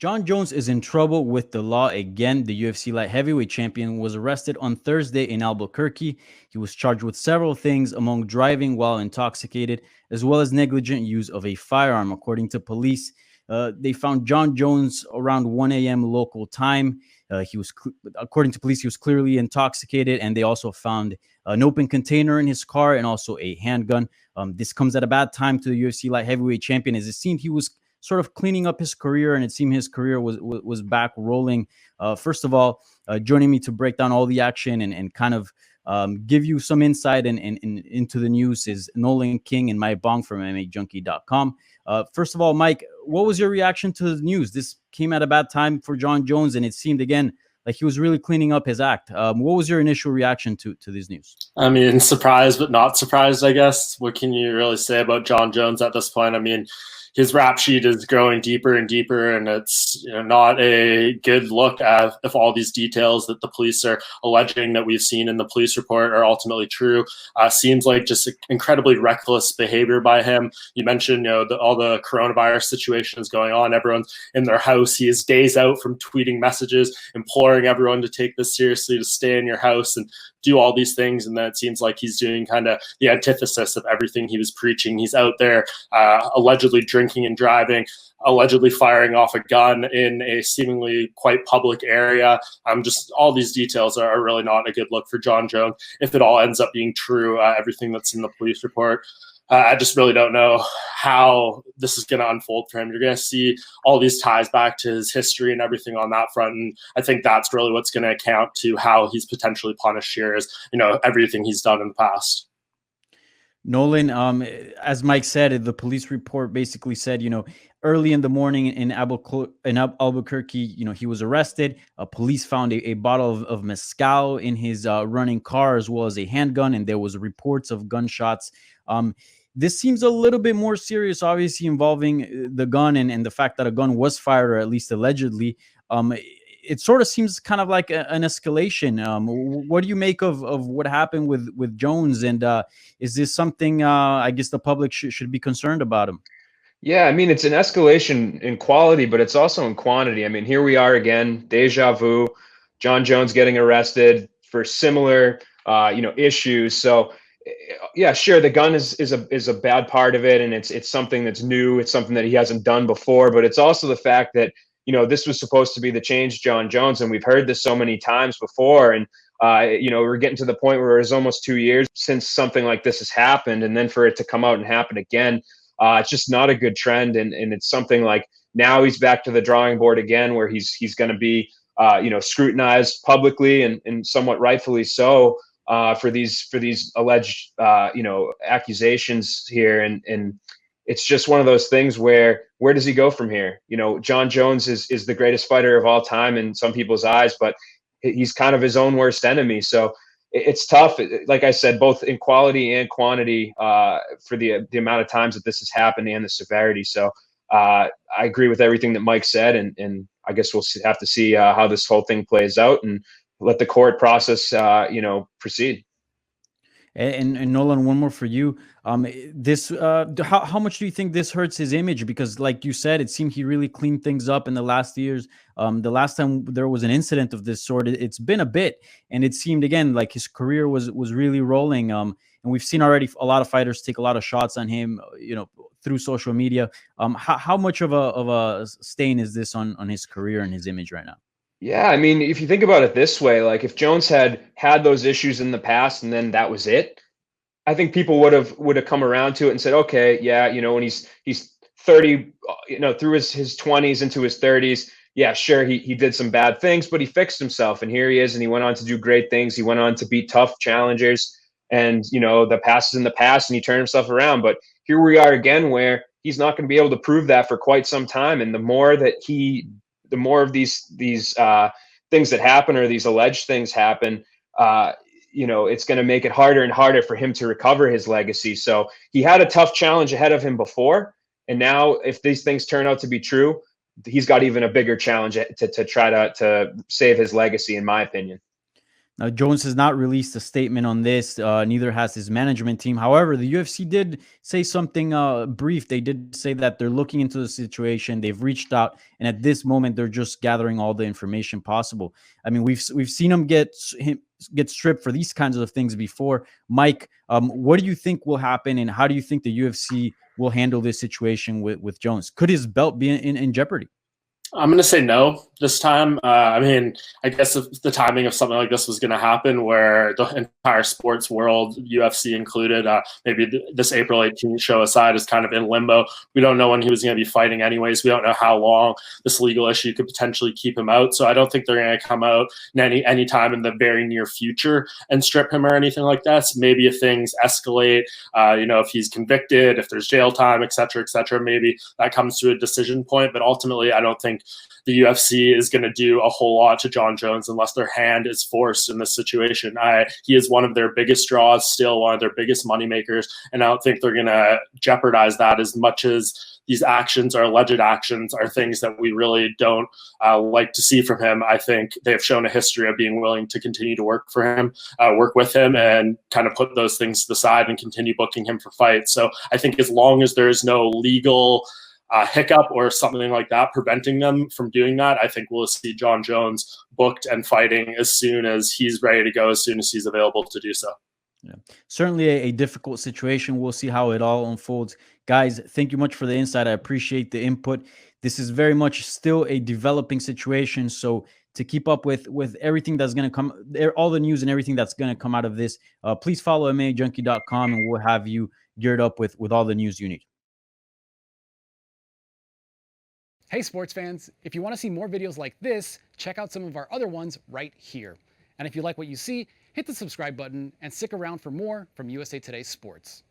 Jon Jones is in trouble with the law again. The UFC light heavyweight champion was arrested on Thursday in Albuquerque. He was charged with several things, among driving while intoxicated, as well as negligent use of a firearm, according to police. They found Jon Jones around 1 a.m. local time. According to police, he was clearly intoxicated, and they also found an open container in his car and also a handgun. This comes at a bad time to the UFC light heavyweight champion, as it seemed he was sort of cleaning up his career, and it seemed his career was back rolling. First of all, joining me to break down all the action and kind of give you some insight into the news is Nolan King and Mike Bong from MMAJunkie.com. First of all, Mike, what was your reaction to the news? This came at a bad time for Jon Jones, and it seemed, again, like he was really cleaning up his act. What was your initial reaction to this news? I mean, surprised but not surprised, I guess. What can you really say about Jon Jones at this point? I mean, his rap sheet is growing deeper and deeper, and it's not a good look at if all these details that the police are alleging that we've seen in the police report are ultimately true. Seems like just incredibly reckless behavior by him. You mentioned, all the coronavirus situations going on. Everyone's in their house. He is days out from tweeting messages imploring everyone to take this seriously, to stay in your house and do all these things, and that seems like he's doing kind of the antithesis of everything he was preaching. He's out there allegedly drinking and driving, allegedly firing off a gun in a seemingly quite public area. Just all these details are really not a good look for Jon Jones if it all ends up being true, everything that's in the police report. I just really don't know how this is going to unfold for him. You're going to see all these ties back to his history and everything on that front. And I think that's really what's going to account to how he's potentially punished here is, everything he's done in the past. Nolan, as Mike said, the police report basically said, early in the morning in Albuquerque, he was arrested. Police found a bottle of mezcal in his running car, as well as a handgun, and there was reports of gunshots. This seems a little bit more serious, obviously, involving the gun and the fact that a gun was fired, or at least allegedly. It sort of seems kind of like an escalation. What do you make of what happened with Jones? And is this something I guess the public should be concerned about him? Yeah, I mean, it's an escalation in quality, but it's also in quantity. I mean, here we are again, deja vu. Jon Jones getting arrested for similar, issues. So, yeah, sure, the gun is a bad part of it, and it's something that's new. It's something that he hasn't done before, but it's also the fact that this was supposed to be the change Jon Jones, and we've heard this so many times before, and we're getting to the point where it's almost 2 years since something like this has happened, and then for it to come out and happen again, it's just not a good trend, and it's something like now he's back to the drawing board again, where he's going to be scrutinized publicly and somewhat rightfully so. For these alleged accusations here, and it's just one of those things where does he go from here? Jon Jones is the greatest fighter of all time in some people's eyes, but he's kind of his own worst enemy. So it's tough. Like I said, both in quality and quantity for the amount of times that this has happened and the severity. So I agree with everything that Mike said, and I guess we'll have to see how this whole thing plays out and let the court process, proceed. And Nolan, one more for you. How much do you think this hurts his image? Because, like you said, it seemed he really cleaned things up in the last years. The last time there was an incident of this sort, it's been a bit, and it seemed again like his career was really rolling. And we've seen already a lot of fighters take a lot of shots on him, through social media. How much of a stain is this on his career and his image right now? Yeah, I mean, if you think about it this way, like if Jones had those issues in the past and then that was it, I think people would have come around to it and said, okay, yeah, when he's 30, through his 20s into his 30s, yeah, sure, he did some bad things, but he fixed himself, and here he is, and he went on to do great things. He went on to beat tough challengers, and the past is in the past, and he turned himself around. But here we are again, where he's not going to be able to prove that for quite some time, and the more of these things that happen, or these alleged things happen, it's going to make it harder and harder for him to recover his legacy. So he had a tough challenge ahead of him before, and now if these things turn out to be true, he's got even a bigger challenge to try to save his legacy, in my opinion. Jones has not released a statement on this. Neither has his management team. However, the UFC did say something brief. They did say that they're looking into the situation. They've reached out, and at this moment, they're just gathering all the information possible. I mean, we've seen him get stripped for these kinds of things before. Mike, what do you think will happen, and how do you think the UFC will handle this situation with Jones? Could his belt be in jeopardy? I'm going to say no this time. I mean, I guess if the timing of something like this was going to happen where the entire sports world, UFC included, maybe this April 18th show aside, is kind of in limbo. We don't know when he was going to be fighting anyways. We don't know how long this legal issue could potentially keep him out. So I don't think they're going to come out in any time in the very near future and strip him or anything like that. So maybe if things escalate, if he's convicted, if there's jail time, et cetera, maybe that comes to a decision point. But ultimately, I don't think the UFC is going to do a whole lot to Jon Jones unless their hand is forced in this situation. He is one of their biggest draws, still one of their biggest moneymakers, and I don't think they're going to jeopardize that as much as these actions or alleged actions are things that we really don't like to see from him. I think they've shown a history of being willing to continue to work with him, and kind of put those things to the side and continue booking him for fights. So I think as long as there's no legal hiccup or something like that preventing them from doing that, I think we'll see Jon Jones booked and fighting as soon as he's ready to go, as soon as he's available to do so. Yeah, certainly a difficult situation. We'll see how it all unfolds. Guys, thank you much for the insight. I appreciate the input. This is very much still a developing situation. So to keep up with everything that's going to come, all the news and everything that's going to come out of this, please follow MMAJunkie.com, and we'll have you geared up with all the news you need. Hey sports fans, if you want to see more videos like this, check out some of our other ones right here. And if you like what you see, hit the subscribe button and stick around for more from USA Today Sports.